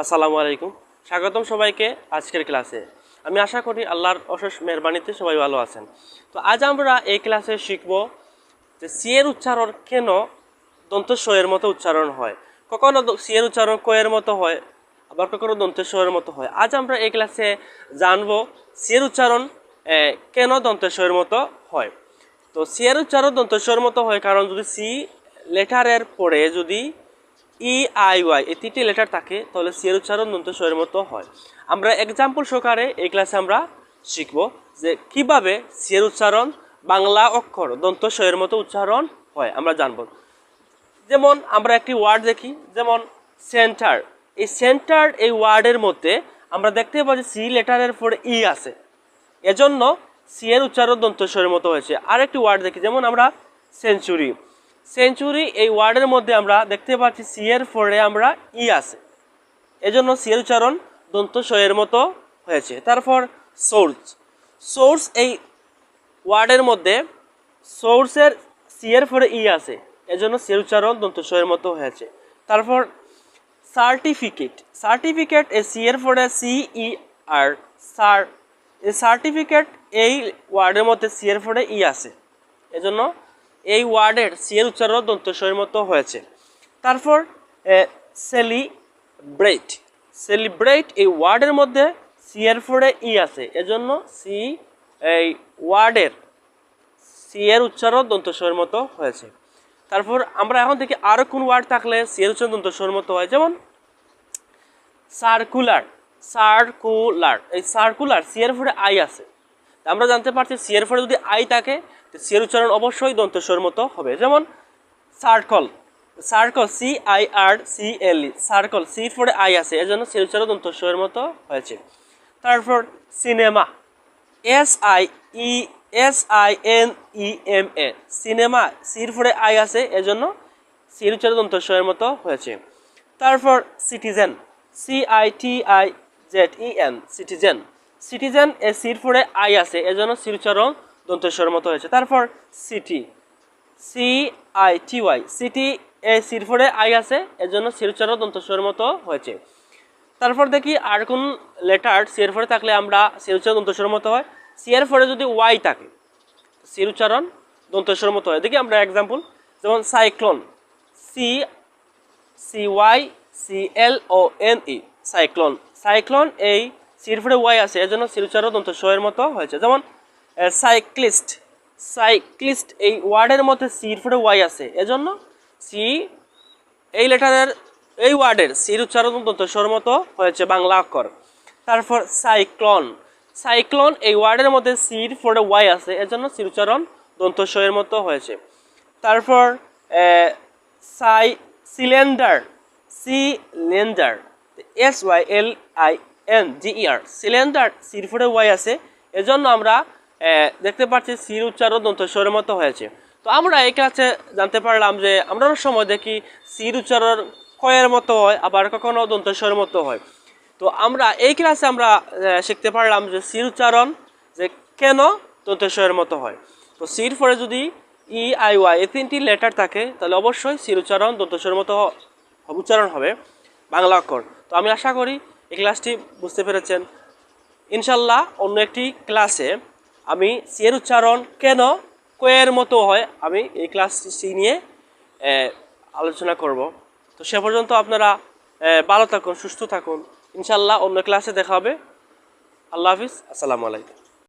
আসসালামু আলাইকুম। স্বাগতম সবাইকে আজকের ক্লাসে। আমি আশা করি আল্লাহর অশেষ মেহেরবানিতে সবাই ভালো আছেন। তো আজ আমরা এই ক্লাসে শিখব যে সি এর উচ্চারণ কেন দন্ত স এর মতো উচ্চারণ হয়। কখনো সি এর উচ্চারণ ক এর মতো হয়, আবার কখনো দন্ত স এর মতো হয়। আজ আমরা এই ক্লাসে জানবো সি এর উচ্চারণ কেন দন্ত স এর মতো হয়। তো সি এর উচ্চারণ দন্ত স এর মতো হয় কারণ যদি সি লেটারের পরে যদি ই আই ওয়াই এই তিনটি লেটার থাকে তাহলে সি এর উচ্চারণ দন্ত স এর মতো হয়। আমরা এক্সাম্পল সহকারে এই ক্লাসে আমরা শিখব যে কিভাবে সি এর উচ্চারণ বাংলা অক্ষর দন্ত স এর মতো উচ্চারণ হয় আমরা জানব। যেমন আমরা একটি ওয়ার্ড দেখি, যেমন সেন্টার। এই সেন্টার এই ওয়ার্ডের মধ্যে আমরা দেখতে পাচ্ছি সি লেটারের পরে ই আছে, এজন্য সি এর উচ্চারণ দন্ত স এর মতো হয়েছে। আরেকটি ওয়ার্ড দেখি, যেমন আমরা সেঞ্চুরি। সেঞ্চুরি এই ওয়ার্ডের মধ্যে আমরা দেখতে পাচ্ছি সি এর পরে আমরা ই আছে, এজন্য সি এর উচ্চারণ দন্ত স এর মতো হয়েছে। তারপর সোর্স। সোর্স এই ওয়ার্ডের মধ্যে সোর্সের সি এর পরে ই আছে, এজন্য সি এর উচ্চারণ দন্ত স এর মতো হয়েছে। তারপর সার্টিফিকেট। সার্টিফিকেট এই সি এর পরে সি ই আর সার, এই সার্টিফিকেট এই ওয়ার্ডের মধ্যে সি এর পরে ই আছে, এজন্য এই ওয়ার্ডের সি এর উচ্চারণ দন্ত স এর মতো হয়েছে। তারপর সেলিব্রেট। সেলিব্রেট এই ওয়ার্ডের মধ্যে সি এর পরে ই আছে, এজন্য সি এই ওয়ার্ডের সি এর উচ্চারণ দন্ত স এর মতো হয়েছে। তারপর আমরা এখন দেখি আরও কোন ওয়ার্ড থাকলে সি এর উচ্চারণ দন্ত স এর মতো হয়, যেমন সার্কুলার। সার্কুলার এই সার্কুলার সি এর পরে আই আছে, আমরা জানতে পারছি সি এর পরে যদি আই থাকে সি এর উচ্চারণ অবশ্যই দন্ত স এর মতো হবে। যেমন circle. Circle C I R C L E, circle C পরে আই আছে, এজন্য সি এর উচ্চারণ দন্ত স এর মতো হয়েছে। তারপর সিনেমা। SINEMA, সিনেমা সির পরে আই আছে, এজন্য সি এর উচ্চারণ দন্ত স এর মতো হয়েছে। তারপর সিটিজেন। CITIZEN, citizen. সিটিজেন এ সির পরে আই আছে, এজন্য সির উচ্চারণ দন্ত স এর মতো হয়েছে। তারপর সিটি। CITY, সিটি এ সির পরে আই আছে, এজন্য সির উচ্চারণ দন্ত স এর মতো হয়েছে। তারপর দেখি আর কোন লেটার সি এর পরে থাকলে আমরা সি এর উচ্চারণ দন্ত স এর মতো হয়। সি এর পরে যদি ওয়াই থাকে সি এর উচ্চারণ দন্ত স এর মতো হয়। দেখি আমরা এক্সাম্পল, যেমন সাইক্লোন। CYCLONE, cyclone. সাইক্লোন এই সির পরে ওয়াই আছে, এজন্য সির উচ্চারণ দন্ত স এর মতো হয়েছে। যেমন সাইক্লিস্ট। সাইক্লিস্ট এই ওয়ার্ডের মধ্যে সির পরে ওয়াই আছে, এজন্য সি এই লেটারের এই ওয়ার্ডের সির উচ্চারণ দন্ত স এর মতো হয়েছে বাংলা অক্ষর। তারপর সাইক্লোন। সাইক্লোন এই ওয়ার্ডের মধ্যে সির পরে ওয়াই আছে, এজন্য সির উচ্চারণ দন্ত স এর মতো হয়েছে। তারপর সিলিন্ডার। সিলিন্ডার SYLINGER, সিলিন্ডার সির পরে ওয়াই আছে, এজন্য আমরা দেখতে পাচ্ছি সির উচ্চারণ দন্ত স এর মতো হয়েছে। তো আমরা এই ক্লাসে জানতে পারলাম যে আমরা অনেক সময় দেখি সির উচ্চারণ ক এর মতো হয়, আবার কখনো দন্ত স এর মতো হয়। তো আমরা এই ক্লাসে আমরা শিখতে পারলাম যে সির উচ্চারণ যে কেন দন্ত স এর মতো হয়। তো সির পরে যদি ই আই ওয়াই এই তিনটি লেটার থাকে তাহলে অবশ্যই সির উচ্চারণ দন্ত স এর মতো উচ্চারণ হবে বাংলা অক্ষর। তো আমি আশা করি এই ক্লাসটি বুঝতে পেরেছেন। ইনশাল্লাহ অন্য একটি ক্লাসে আমি সি এর উচ্চারণ কেন ক এর মতো হয় আমি এই ক্লাসটি নিয়ে আলোচনা করব। তো সে পর্যন্ত আপনারা ভালো থাকুন, সুস্থ থাকুন। ইনশাল্লাহ অন্য ক্লাসে দেখা হবে। আল্লাহ হাফিজ, আসসালামু আলাইকুম।